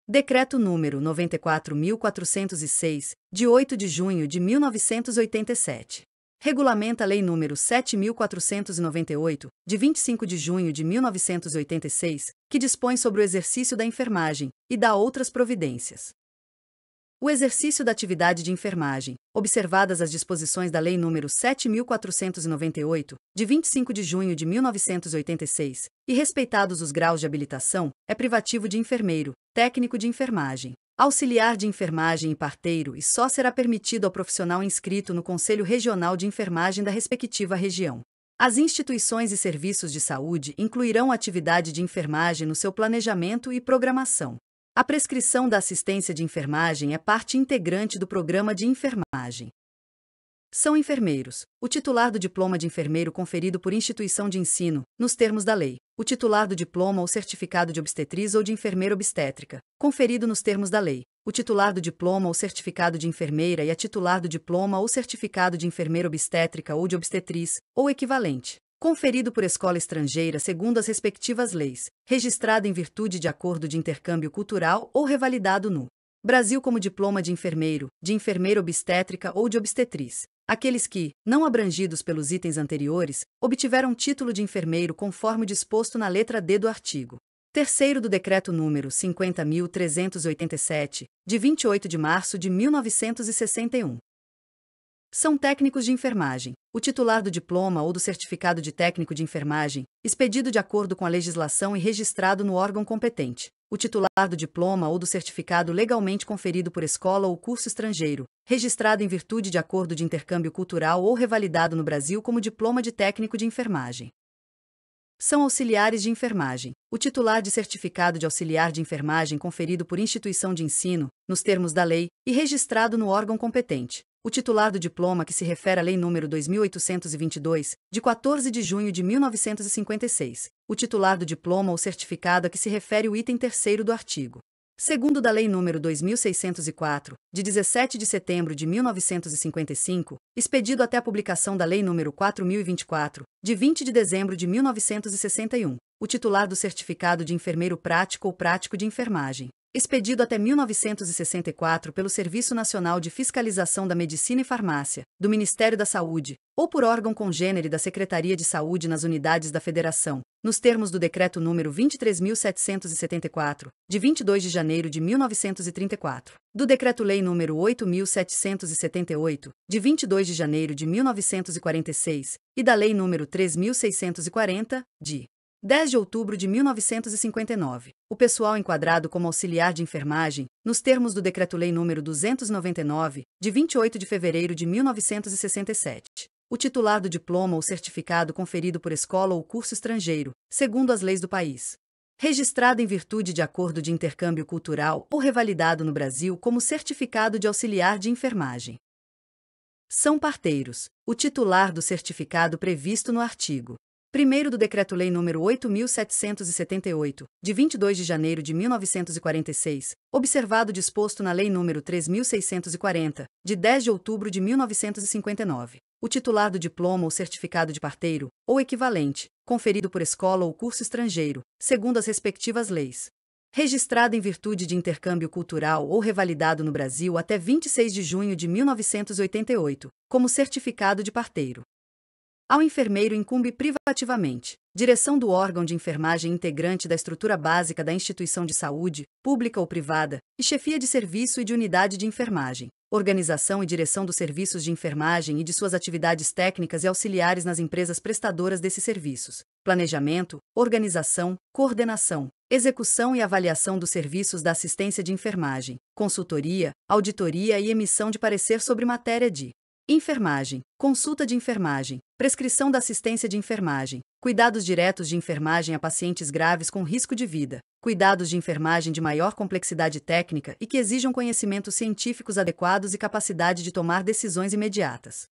Decreto número 94.406, de 8 de junho de 1987. Regulamenta a Lei número 7.498, de 25 de junho de 1986, que dispõe sobre o exercício da enfermagem, e dá outras providências. O exercício da atividade de enfermagem, observadas as disposições da Lei nº 7.498, de 25 de junho de 1986, e respeitados os graus de habilitação, é privativo de enfermeiro, técnico de enfermagem, auxiliar de enfermagem e parteiro, e só será permitido ao profissional inscrito no Conselho Regional de Enfermagem da respectiva região. As instituições e serviços de saúde incluirão a atividade de enfermagem no seu planejamento e programação. A prescrição da assistência de enfermagem é parte integrante do programa de enfermagem. São enfermeiros: o titular do diploma de enfermeiro conferido por instituição de ensino, nos termos da lei; o titular do diploma ou certificado de obstetriz ou de enfermeira obstétrica, conferido nos termos da lei; o titular do diploma ou certificado de enfermeira e a titular do diploma ou certificado de enfermeira obstétrica ou de obstetriz, ou equivalente, conferido por escola estrangeira segundo as respectivas leis, registrado em virtude de acordo de intercâmbio cultural ou revalidado no Brasil como diploma de enfermeiro, de enfermeira obstétrica ou de obstetriz. Aqueles que, não abrangidos pelos itens anteriores, obtiveram título de enfermeiro conforme o disposto na letra D do artigo 3º do Decreto número 50.387, de 28 de março de 1961. São técnicos de enfermagem: o titular do diploma ou do certificado de técnico de enfermagem, expedido de acordo com a legislação e registrado no órgão competente; o titular do diploma ou do certificado legalmente conferido por escola ou curso estrangeiro, registrado em virtude de acordo de intercâmbio cultural ou revalidado no Brasil como diploma de técnico de enfermagem. São auxiliares de enfermagem: o titular de certificado de auxiliar de enfermagem conferido por instituição de ensino, nos termos da lei, e registrado no órgão competente; o titular do diploma que se refere à Lei nº 2.822, de 14 de junho de 1956, o titular do diploma ou certificado a que se refere o item 3º do artigo 2º da Lei nº 2.604, de 17 de setembro de 1955, expedido até a publicação da Lei nº 4.024, de 20 de dezembro de 1961, o titular do certificado de enfermeiro prático ou prático de enfermagem, expedido até 1964 pelo Serviço Nacional de Fiscalização da Medicina e Farmácia, do Ministério da Saúde, ou por órgão congênere da Secretaria de Saúde nas unidades da Federação, nos termos do Decreto número 23.774, de 22 de janeiro de 1934, do Decreto-Lei número 8.778, de 22 de janeiro de 1946, e da Lei número 3.640, de 10 de outubro de 1959, o pessoal enquadrado como auxiliar de enfermagem, nos termos do Decreto-Lei nº 299, de 28 de fevereiro de 1967. O titular do diploma ou certificado conferido por escola ou curso estrangeiro, segundo as leis do país, registrado em virtude de acordo de intercâmbio cultural ou revalidado no Brasil como certificado de auxiliar de enfermagem. São parteiros: o titular do certificado previsto no artigo 1º do Decreto-Lei nº 8.778, de 22 de janeiro de 1946, observado o disposto na Lei nº 3.640, de 10 de outubro de 1959. O titular do diploma ou certificado de parteiro, ou equivalente, conferido por escola ou curso estrangeiro, segundo as respectivas leis, registrado em virtude de intercâmbio cultural ou revalidado no Brasil até 26 de junho de 1988, como certificado de parteiro. Ao enfermeiro incumbe privativamente direção do órgão de enfermagem integrante da estrutura básica da instituição de saúde, pública ou privada, e chefia de serviço e de unidade de enfermagem, organização e direção dos serviços de enfermagem e de suas atividades técnicas e auxiliares nas empresas prestadoras desses serviços, planejamento, organização, coordenação, execução e avaliação dos serviços da assistência de enfermagem, consultoria, auditoria e emissão de parecer sobre matéria de enfermagem, consulta de enfermagem, prescrição da assistência de enfermagem, cuidados diretos de enfermagem a pacientes graves com risco de vida, cuidados de enfermagem de maior complexidade técnica e que exijam conhecimentos científicos adequados e capacidade de tomar decisões imediatas.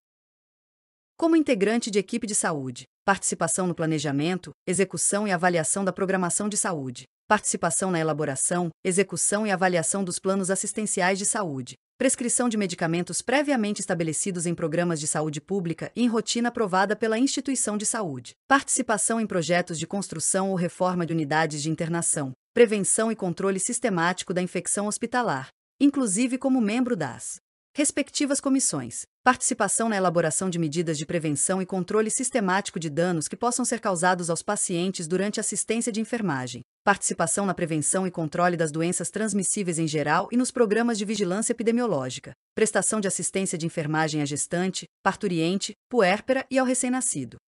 Como integrante de equipe de saúde, participação no planejamento, execução e avaliação da programação de saúde, participação na elaboração, execução e avaliação dos planos assistenciais de saúde, prescrição de medicamentos previamente estabelecidos em programas de saúde pública e em rotina aprovada pela instituição de saúde, participação em projetos de construção ou reforma de unidades de internação, prevenção e controle sistemático da infecção hospitalar, inclusive como membro das respectivas comissões, participação na elaboração de medidas de prevenção e controle sistemático de danos que possam ser causados aos pacientes durante assistência de enfermagem, participação na prevenção e controle das doenças transmissíveis em geral e nos programas de vigilância epidemiológica, prestação de assistência de enfermagem à gestante, parturiente, puérpera e ao recém-nascido.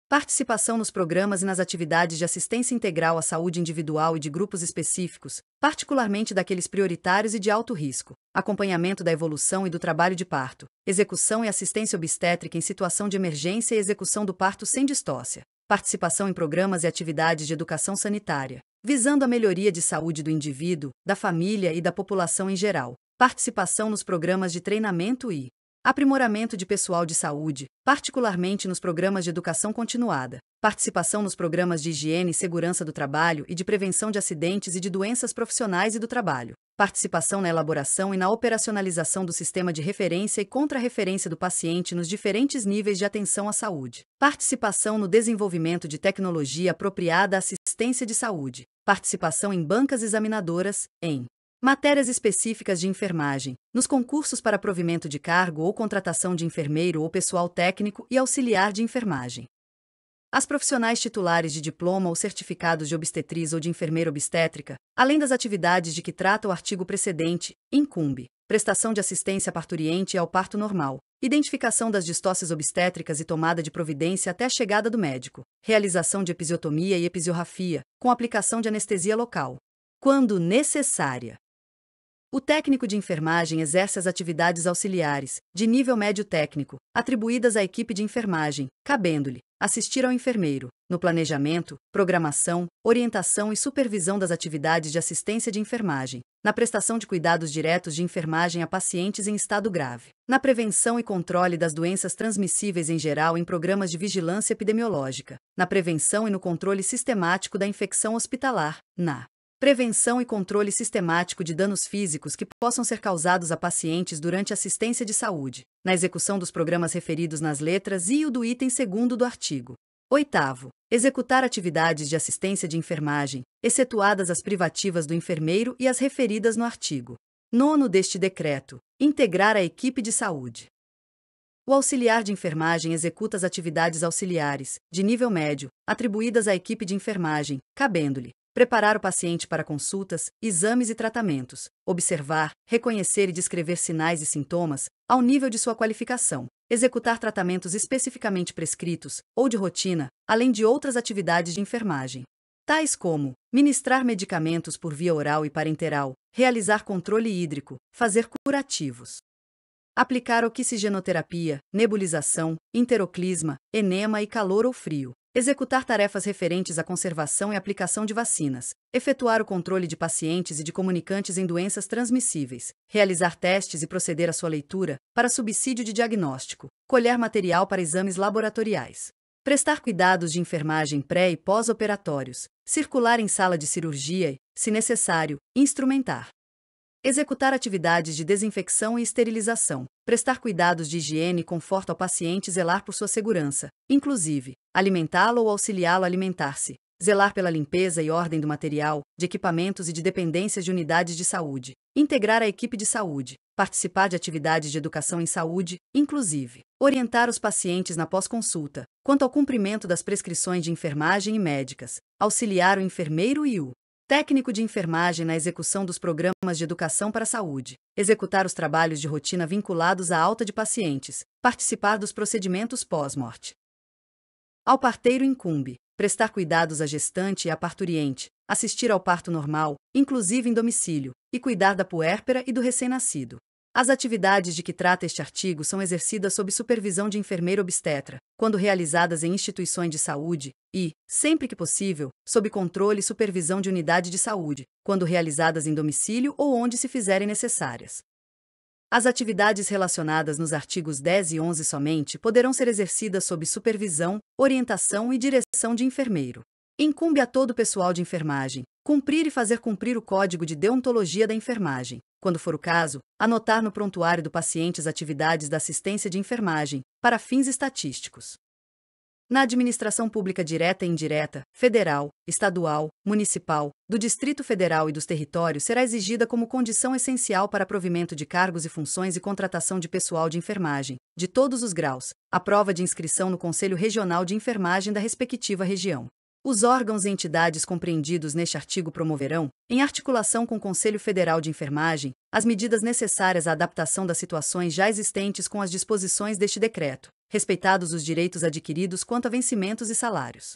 Participação nos programas e nas atividades de assistência integral à saúde individual e de grupos específicos, particularmente daqueles prioritários e de alto risco, acompanhamento da evolução e do trabalho de parto, execução e assistência obstétrica em situação de emergência e execução do parto sem distócia, participação em programas e atividades de educação sanitária, visando a melhoria de saúde do indivíduo, da família e da população em geral, participação nos programas de treinamento e aprimoramento de pessoal de saúde, particularmente nos programas de educação continuada, participação nos programas de higiene e segurança do trabalho e de prevenção de acidentes e de doenças profissionais e do trabalho, participação na elaboração e na operacionalização do sistema de referência e contra-referência do paciente nos diferentes níveis de atenção à saúde, participação no desenvolvimento de tecnologia apropriada à assistência de saúde, participação em bancas examinadoras, em matérias específicas de enfermagem, nos concursos para provimento de cargo ou contratação de enfermeiro ou pessoal técnico e auxiliar de enfermagem. As profissionais titulares de diploma ou certificados de obstetriz ou de enfermeira obstétrica, além das atividades de que trata o artigo precedente, incumbe prestação de assistência parturiente e ao parto normal, identificação das distócias obstétricas e tomada de providência até a chegada do médico, realização de episiotomia e episiorrafia, com aplicação de anestesia local, quando necessária. O técnico de enfermagem exerce as atividades auxiliares, de nível médio técnico, atribuídas à equipe de enfermagem, cabendo-lhe assistir ao enfermeiro, no planejamento, programação, orientação e supervisão das atividades de assistência de enfermagem, na prestação de cuidados diretos de enfermagem a pacientes em estado grave, na prevenção e controle das doenças transmissíveis em geral em programas de vigilância epidemiológica, na prevenção e no controle sistemático da infecção hospitalar, na prevenção e controle sistemático de danos físicos que possam ser causados a pacientes durante assistência de saúde, na execução dos programas referidos nas letras I e o do item 2º do artigo 8º. Executar atividades de assistência de enfermagem, excetuadas as privativas do enfermeiro e as referidas no artigo 9º deste decreto. Integrar a equipe de saúde. O auxiliar de enfermagem executa as atividades auxiliares, de nível médio, atribuídas à equipe de enfermagem, cabendo-lhe preparar o paciente para consultas, exames e tratamentos, observar, reconhecer e descrever sinais e sintomas, ao nível de sua qualificação, executar tratamentos especificamente prescritos, ou de rotina, além de outras atividades de enfermagem, tais como ministrar medicamentos por via oral e parenteral, realizar controle hídrico, fazer curativos, aplicar oxigenoterapia, nebulização, interoclisma, enema e calor ou frio, executar tarefas referentes à conservação e aplicação de vacinas, efetuar o controle de pacientes e de comunicantes em doenças transmissíveis, realizar testes e proceder à sua leitura, para subsídio de diagnóstico, colher material para exames laboratoriais, prestar cuidados de enfermagem pré- e pós-operatórios, circular em sala de cirurgia e, se necessário, instrumentar, executar atividades de desinfecção e esterilização, prestar cuidados de higiene e conforto ao paciente e zelar por sua segurança, inclusive, alimentá-lo ou auxiliá-lo a alimentar-se, zelar pela limpeza e ordem do material, de equipamentos e de dependências de unidades de saúde, integrar a equipe de saúde, participar de atividades de educação em saúde, inclusive, orientar os pacientes na pós-consulta, quanto ao cumprimento das prescrições de enfermagem e médicas, auxiliar o enfermeiro e o técnico de enfermagem na execução dos programas de educação para a saúde, executar os trabalhos de rotina vinculados à alta de pacientes, participar dos procedimentos pós-morte. Ao parteiro incumbe prestar cuidados à gestante e à parturiente, assistir ao parto normal, inclusive em domicílio, e cuidar da puérpera e do recém-nascido. As atividades de que trata este artigo são exercidas sob supervisão de enfermeiro obstetra, quando realizadas em instituições de saúde, e, sempre que possível, sob controle e supervisão de unidade de saúde, quando realizadas em domicílio ou onde se fizerem necessárias. As atividades relacionadas nos artigos 10 e 11 somente poderão ser exercidas sob supervisão, orientação e direção de enfermeiro. Incumbe a todo o pessoal de enfermagem cumprir e fazer cumprir o Código de Deontologia da Enfermagem, quando for o caso, anotar no prontuário do paciente as atividades da assistência de enfermagem, para fins estatísticos. Na administração pública direta e indireta, federal, estadual, municipal, do Distrito Federal e dos territórios será exigida como condição essencial para provimento de cargos e funções e contratação de pessoal de enfermagem, de todos os graus, a prova de inscrição no Conselho Regional de Enfermagem da respectiva região. Os órgãos e entidades compreendidos neste artigo promoverão, em articulação com o Conselho Federal de Enfermagem, as medidas necessárias à adaptação das situações já existentes com as disposições deste decreto, respeitados os direitos adquiridos quanto a vencimentos e salários.